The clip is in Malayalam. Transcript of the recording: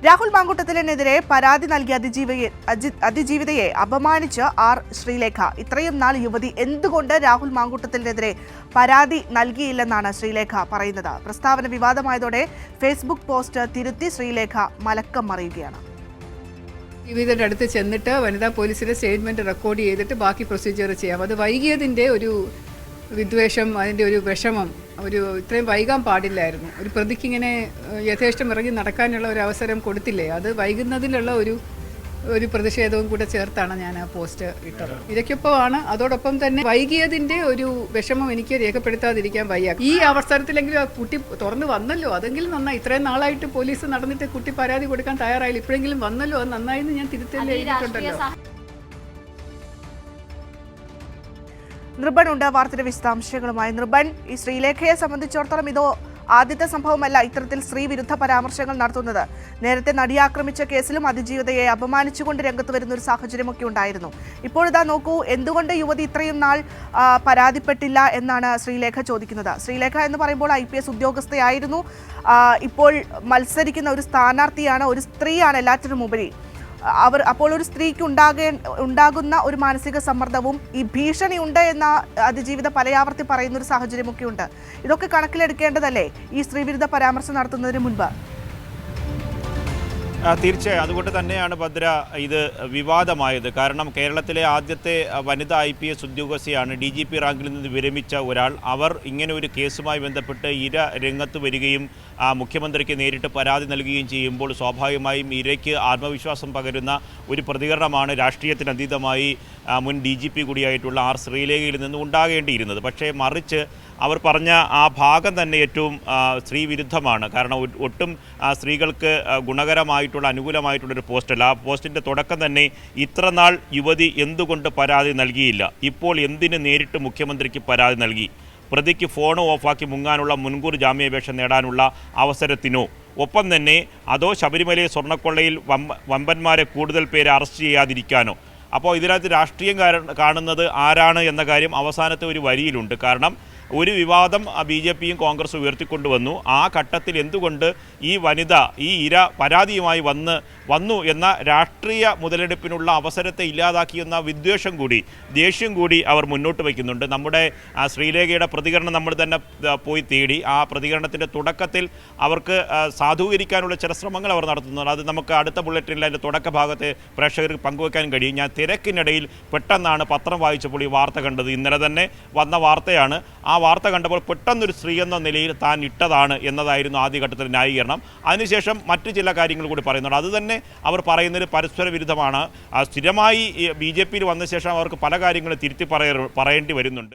രാഹുൽ മാങ്കൂട്ടത്തിലിനെതിരെ പരാതി നൽകിയ അതിജീവിതയെ അപമാനിച്ച് ആർ ശ്രീലേഖ. ഇത്രയും നാൾ യുവതി എന്തുകൊണ്ട് രാഹുൽ മാങ്കൂട്ടത്തിനെതിരെ പരാതി നൽകിയില്ലെന്നാണ് ശ്രീലേഖ പറയുന്നത്. പ്രസ്താവന വിവാദമായതോടെ ഫേസ്ബുക്ക് പോസ്റ്റ് തിരുത്തി ശ്രീലേഖ മലക്കം മറിയുകയാണ്. ജീവിതയുടെ അടുത്ത് ചെന്നിട്ട് വനിതാ പോലീസിന്റെ സ്റ്റേറ്റ്മെന്റ് റെക്കോർഡ് ചെയ്തിട്ട് ബാക്കി പ്രൊസീജിയർ ചെയ്യാം. അത് വൈകിയതിൻ്റെ ഒരു വിദ്വേഷം, അതിൻ്റെ ഒരു വിഷമം, ഇത്രയും വൈകാൻ പാടില്ലായിരുന്നു. ഒരു പ്രതിക്ക് ഇങ്ങനെ യഥേഷ്ടം ഇറങ്ങി നടക്കാനുള്ള ഒരു അവസരം കൊടുത്തില്ലേ, അത് വൈകുന്നതിലുള്ള ഒരു പ്രതിഷേധവും കൂടെ ചേർത്താണ് ഞാൻ ആ പോസ്റ്റ് ഇട്ടത്. ഇതൊക്കെയൊപ്പമാണ്. അതോടൊപ്പം തന്നെ വൈകിയതിൻ്റെ ഒരു വിഷമം എനിക്ക് രേഖപ്പെടുത്താതിരിക്കാൻ വയ്യ. ഈ അവസരത്തിലെങ്കിലും ആ കുട്ടി തുറന്ന് വന്നല്ലോ, അതെങ്കിലും നന്നായി. ഇത്രയും നാളായിട്ട് പോലീസ് നടന്നിട്ട് കുട്ടി പരാതി കൊടുക്കാൻ തയ്യാറായില്ല, ഇപ്പോഴെങ്കിലും വന്നല്ലോ, അത് നന്നായിന്ന് ഞാൻ തിരുത്തൽ എഴുതിയിട്ടുണ്ടല്ലോ. നൃപനുണ്ട് വാർത്തയുടെ വിശദാംശങ്ങളുമായി. നൃപൻ, ഈ ശ്രീലേഖയെ സംബന്ധിച്ചിടത്തോളം ഇതോ ആദ്യത്തെ സംഭവമല്ല ഇത്തരത്തിൽ സ്ത്രീ വിരുദ്ധ പരാമർശങ്ങൾ നടത്തുന്നത്. നേരത്തെ നടിയെ ആക്രമിച്ച കേസിലും അതിജീവിതയെ അപമാനിച്ചുകൊണ്ട് രംഗത്ത് വരുന്ന ഒരു സാഹചര്യമൊക്കെ ഉണ്ടായിരുന്നു. ഇപ്പോഴിതാ നോക്കൂ, എന്തുകൊണ്ട് യുവതി ഇത്രയും നാൾ പരാതിപ്പെട്ടില്ല എന്നാണ് ശ്രീലേഖ ചോദിക്കുന്നത്. ശ്രീലേഖ എന്ന് പറയുമ്പോൾ IPS ഉദ്യോഗസ്ഥയായിരുന്നു, ഇപ്പോൾ മത്സരിക്കുന്ന ഒരു സ്ഥാനാർത്ഥിയാണ്, ഒരു സ്ത്രീയാണ് എല്ലാറ്റിനും ഉപരി. അപ്പോൾ ഒരു സ്ത്രീക്ക് ഉണ്ടാകുന്ന ഒരു മാനസിക സമ്മർദ്ദവും ഈ ഭീഷണി ഉണ്ട് എന്ന അതിജീവിത പലയാവർത്തി പറയുന്ന ഒരു സാഹചര്യമൊക്കെ ഉണ്ട്. ഇതൊക്കെ കണക്കിലെടുക്കേണ്ടതല്ലേ ഈ സ്ത്രീവിരുദ്ധ പരാമർശം നടത്തുന്നതിന് മുൻപ്? തീർച്ചയായും അതുകൊണ്ട് തന്നെയാണ് ഭദ്ര ഇത് വിവാദമായത്. കാരണം കേരളത്തിലെ ആദ്യത്തെ വനിതാ IPS ഉദ്യോഗസ്ഥയാണ്, DGP റാങ്കിൽ നിന്ന് വിരമിച്ച ഒരാൾ. അവർ ഇങ്ങനെ ഒരു കേസുമായി ബന്ധപ്പെട്ട് ഇര രംഗത്ത് വരികയും മുഖ്യമന്ത്രിക്ക് നേരിട്ട് പരാതി നൽകുകയും ചെയ്യുമ്പോൾ സ്വാഭാവികമായും ഇരയ്ക്ക് ആത്മവിശ്വാസം പകരുന്ന ഒരു പ്രതികരണമാണ് രാഷ്ട്രീയത്തിനതീതമായി മുൻ DGP കൂടിയായിട്ടുള്ള ആർ ശ്രീലേഖയിൽ നിന്ന് ഉണ്ടാകേണ്ടിയിരുന്നത്. പക്ഷേ മറിച്ച് അവർ പറഞ്ഞ ആ ഭാഗം തന്നെ ഏറ്റവും സ്ത്രീ വിരുദ്ധമാണ്. കാരണം ഒട്ടും സ്ത്രീകൾക്ക് ഗുണകരമായിട്ടുള്ള അനുകൂലമായിട്ടുള്ളൊരു പോസ്റ്റല്ല. ആ പോസ്റ്റിൻ്റെ തുടക്കം തന്നെ ഇത്ര നാൾ യുവതി എന്തുകൊണ്ട് പരാതി നൽകിയില്ല, ഇപ്പോൾ എന്തിന് നേരിട്ട് മുഖ്യമന്ത്രിക്ക് പരാതി നൽകി, പ്രതിക്ക് ഫോൺ ഓഫാക്കി മുങ്ങാനുള്ള മുൻകൂർ ജാമ്യാപേക്ഷ നേടാനുള്ള അവസരത്തിനോ, ഒപ്പം തന്നെ അതോ ശബരിമലയെ സ്വർണ്ണക്കൊള്ളയിൽ വമ്പന്മാരെ കൂടുതൽ പേരെ അറസ്റ്റ് ചെയ്യാതിരിക്കാനോ. അപ്പോൾ ഇതിനകത്ത് രാഷ്ട്രീയം കാണുന്നത് ആരാണ് എന്ന കാര്യം അവസാനത്തെ ഒരു വരിയിലുണ്ട്. കാരണം ഒരു വിവാദം BJPയും കോൺഗ്രസും ഉയർത്തിക്കൊണ്ടുവന്നു. ആ ഘട്ടത്തിൽ എന്തുകൊണ്ട് ഈ വനിത, ഈ ഇര പരാതിയുമായി വന്നു എന്ന രാഷ്ട്രീയ മുതലെടുപ്പിനുള്ള അവസരത്തെ ഇല്ലാതാക്കിയെന്ന വിദ്വേഷം കൂടി, ദേഷ്യം കൂടി അവർ മുന്നോട്ട് വയ്ക്കുന്നുണ്ട്. നമ്മുടെ ശ്രീലേഖയുടെ പ്രതികരണം നമ്മൾ തന്നെ പോയി തേടി. ആ പ്രതികരണത്തിൻ്റെ തുടക്കത്തിൽ അവർക്ക് സാധൂകരിക്കാനുള്ള ചില ശ്രമങ്ങൾ അവർ നടത്തുന്നുണ്ട്. അത് നമുക്ക് അടുത്ത ബുള്ളറ്റിനിൽ അതിൻ്റെ തുടക്ക ഭാഗത്തെ പ്രേക്ഷകർക്ക് പങ്കുവയ്ക്കാൻ കഴിയും. ഞാൻ തിരക്കിനിടയിൽ പെട്ടെന്നാണ് പത്രം വായിച്ചപ്പോൾ ഈ വാർത്ത കണ്ടത്. ഇന്നലെ തന്നെ വന്ന വാർത്തയാണ്. ആ വാർത്ത കണ്ടപ്പോൾ പെട്ടെന്നൊരു സ്ത്രീ എന്ന നിലയിൽ താൻ ഇട്ടതാണ് എന്നതായിരുന്നു ആദ്യഘട്ടത്തിൽ ന്യായീകരണം. അതിനുശേഷം മറ്റു ചില കാര്യങ്ങൾ കൂടി പറയുന്നുണ്ട്. അതുതന്നെ അവർ പറയുന്നതിന് പരസ്പര വിരുദ്ധമാണ്. സ്ഥിരമായി BJPയിൽ വന്ന ശേഷം അവർക്ക് പല കാര്യങ്ങളും തിരുത്തി പറയേണ്ടി വരുന്നുണ്ട്.